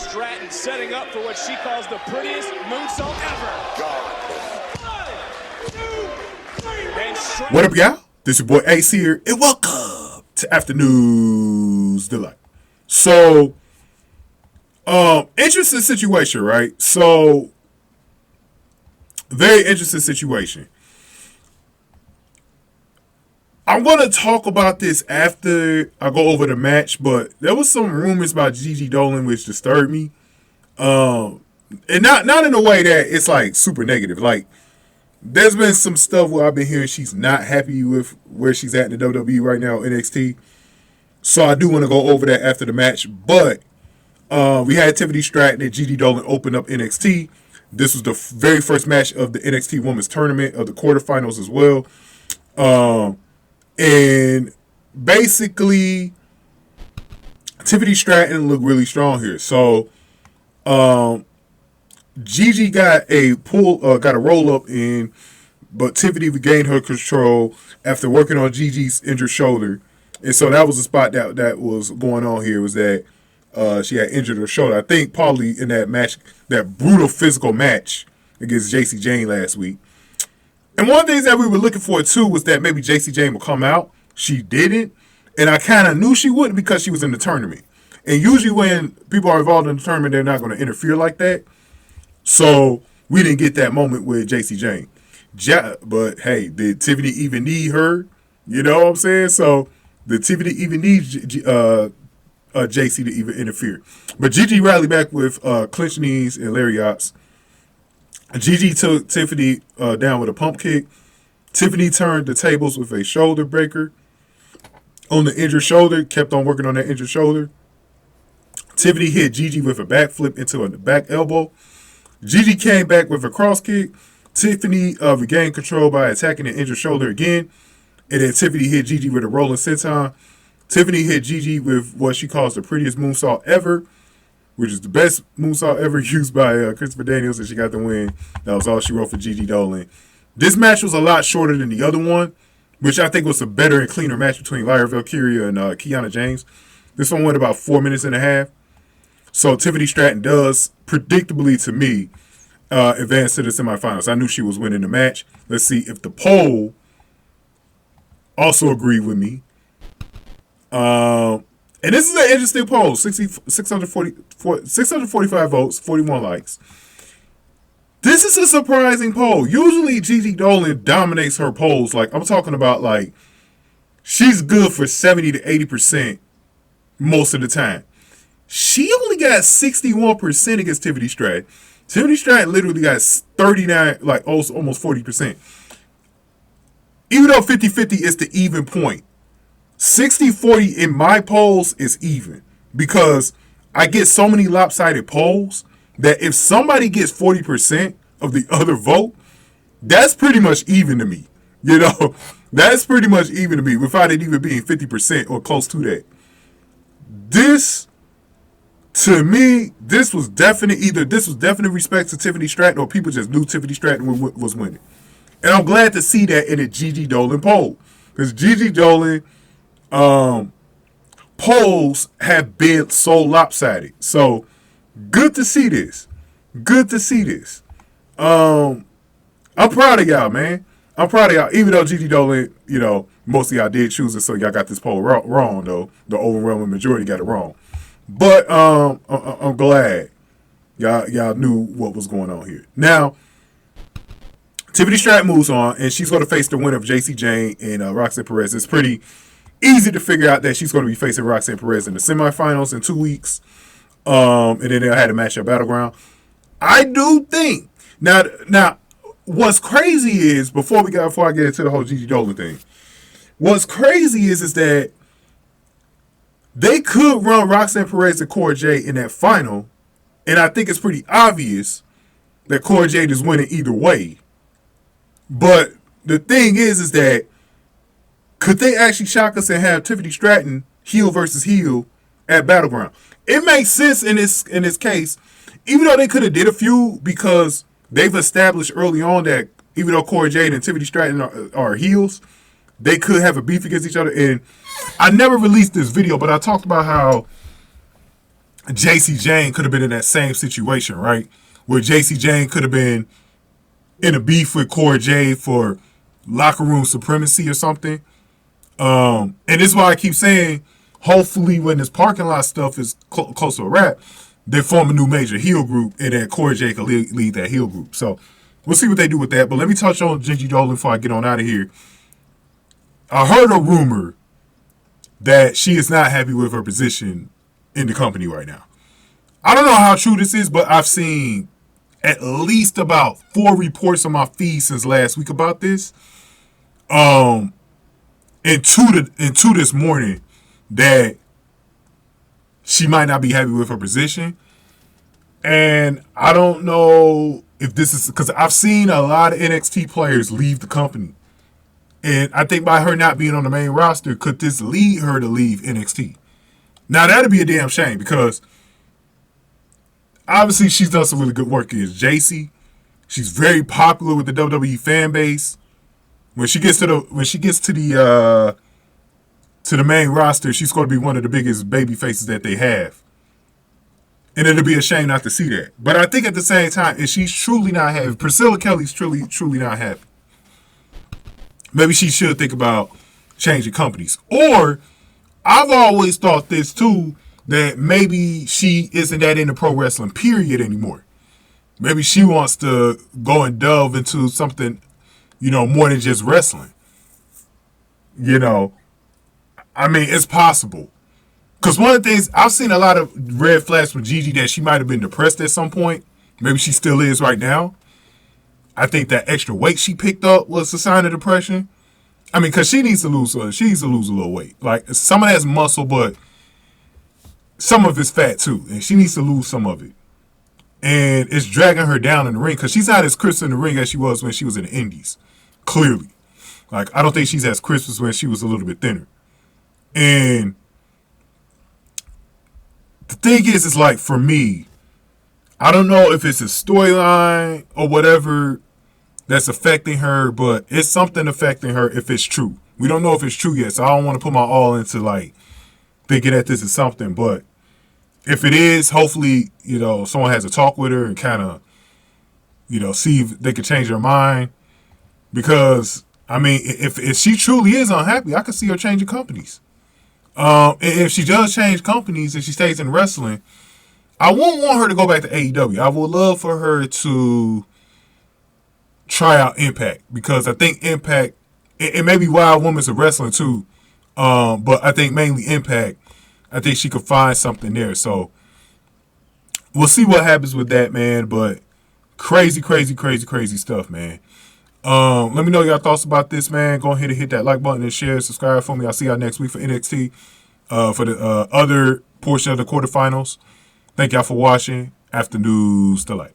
Stratton setting up for what she calls the prettiest moonsault ever. God. 1, 2, 3. What up, y'all? This your boy Ace here, and welcome to Afternoons Delight. So, interesting situation, right? So, very interesting situation. I'm going to talk about this after I go over the match, but there was some rumors about Gigi Dolin which disturbed me. And not in a way that it's like super negative. Like, there's been some stuff where I've been hearing she's not happy with where she's at in the WWE right now, NXT. So I do want to go over that after the match. But we had Tiffany Stratton and Gigi Dolin open up NXT. This was the very first match of the NXT Women's Tournament of the quarterfinals as well. And basically, Tiffany Stratton looked really strong here. So, Gigi got a roll up in, but Tiffany regained her control after working on Gigi's injured shoulder. And so that was the spot that was going on here, was that she had injured her shoulder. I think probably in that match, that brutal physical match against JC Jane last week. And one of the things that we were looking for, too, was that maybe JC Jane would come out. She didn't. And I kind of knew she wouldn't because she was in the tournament. And usually when people are involved in the tournament, they're not going to interfere like that. So we didn't get that moment with JC Jane. But, hey, did Tiffany even need her? You know what I'm saying? So did Tiffany even need JC to even interfere? But Gigi rallied back with clinch knees and lariats. Gigi took Tiffany down with a pump kick. Tiffany turned the tables with a shoulder breaker on the injured shoulder, kept on working on that injured shoulder. Tiffany hit Gigi with a backflip into a back elbow. Gigi came back with a cross kick. Tiffany regained control by attacking the injured shoulder again. And then Tiffany hit Gigi with a rolling senton. Tiffany hit Gigi with what she calls the prettiest moonsault ever, which is the best moonsault ever used by Christopher Daniels, and she got the win. That was all she wrote for Gigi Dolin. This match was a lot shorter than the other one, which I think was a better and cleaner match between Lyra Valkyria and Kiana James. This one went about 4 minutes and a half. So Tiffany Stratton does, predictably to me, advance to the semifinals. I knew she was winning the match. Let's see if the poll also agreed with me. And this is an interesting poll. 645 votes, 41 likes. This is a surprising poll. Usually Gigi Dolin dominates her polls. Like, I'm talking about, like, she's good for 70 to 80% most of the time. She only got 61% against Tiffany Stratton. Tiffany Stratton literally got 39, like almost 40%. Even though 50-50 is the even point, 60-40 in my polls is even, because I get so many lopsided polls that if somebody gets 40% of the other vote, that's pretty much even to me. You know, that's pretty much even to me without it even being 50% or close to that. This, to me, this was definite respect to Tiffany Stratton, or people just knew Tiffany Stratton was winning. And I'm glad to see that in a Gigi Dolin poll, because Gigi Dolin polls have been so lopsided. So good to see this. Good to see this. I'm proud of y'all, man. I'm proud of y'all. Even though Gigi Dolin, you know, most of y'all did choose it, so y'all got this poll wrong, though. The overwhelming majority got it wrong. But I'm glad y'all knew what was going on here. Now, Tiffany Stratton moves on, and she's going to face the winner of JC Jane and Roxanne Perez. It's pretty easy to figure out that she's going to be facing Roxanne Perez in the semifinals in 2 weeks. And then they'll have a match at Battleground. I do think now what's crazy is, before I get into the whole Gigi Dolin thing, what's crazy is that they could run Roxanne Perez and Cora Jade in that final, and I think it's pretty obvious that Cora Jade is winning either way. But the thing is that could they actually shock us and have Tiffany Stratton heel versus heel at Battleground? It makes sense in this case, even though they could have did a feud, because they've established early on that even though Cora Jade and Tiffany Stratton are heels, they could have a beef against each other. And I never released this video, but I talked about how JC Jane could have been in that same situation, right? Where JC Jane could have been in a beef with Cora Jade for locker room supremacy or something. And this is why I keep saying, hopefully when this parking lot stuff is close to a wrap, they form a new major heel group, and then Cora Jade can lead that heel group. So we'll see what they do with that. But let me touch on Gigi Dolin before I get on out of here. I heard a rumor that she is not happy with her position in the company right now. I don't know how true this is, but I've seen at least about 4 reports on my feed since last week about this. And two this morning that she might not be happy with her position. And I don't know if this is because I've seen a lot of NXT players leave the company. And I think by her not being on the main roster, could this lead her to leave NXT? Now, that'd be a damn shame because obviously she's done some really good work as JC. She's very popular with the WWE fan base. When she gets to the main roster, she's going to be one of the biggest baby faces that they have. And it'll be a shame not to see that. But I think at the same time, if she's truly not happy, Priscilla Kelly's truly not happy, maybe she should think about changing companies. Or, I've always thought this too, that maybe she isn't that into pro wrestling, period, anymore. Maybe she wants to go and delve into something, more than just wrestling. I mean, it's possible. Because one of the things, I've seen a lot of red flags from Gigi that she might have been depressed at some point. Maybe she still is right now. I think that extra weight she picked up was a sign of depression. I mean, because she needs to lose a little weight. Like, some of that's muscle, but some of it's fat too. And she needs to lose some of it. And it's dragging her down in the ring because she's not as crisp in the ring as she was when she was in the Indies. Clearly. Like, I don't think she's as crisp as when she was a little bit thinner. And the thing is like, for me, I don't know if it's a storyline or whatever that's affecting her, but it's something affecting her if it's true. We don't know if it's true yet, so I don't want to put my all into, like, thinking that this is something. But if it is, hopefully, someone has a talk with her and kind of, see if they can change her mind. Because, I mean, if she truly is unhappy, I could see her changing companies. And if she does change companies and she stays in wrestling, I won't want her to go back to AEW. I would love for her to try out Impact, because I think Impact, and maybe Wild Women's of Wrestling too, but I think mainly Impact, I think she could find something there. So we'll see what happens with that, man. But crazy stuff, man. Let me know your thoughts about this, man. Go ahead and hit that like button and share, subscribe for me. I'll see y'all next week for NXT, for the other portion of the quarterfinals. Thank y'all for watching. After News Delight.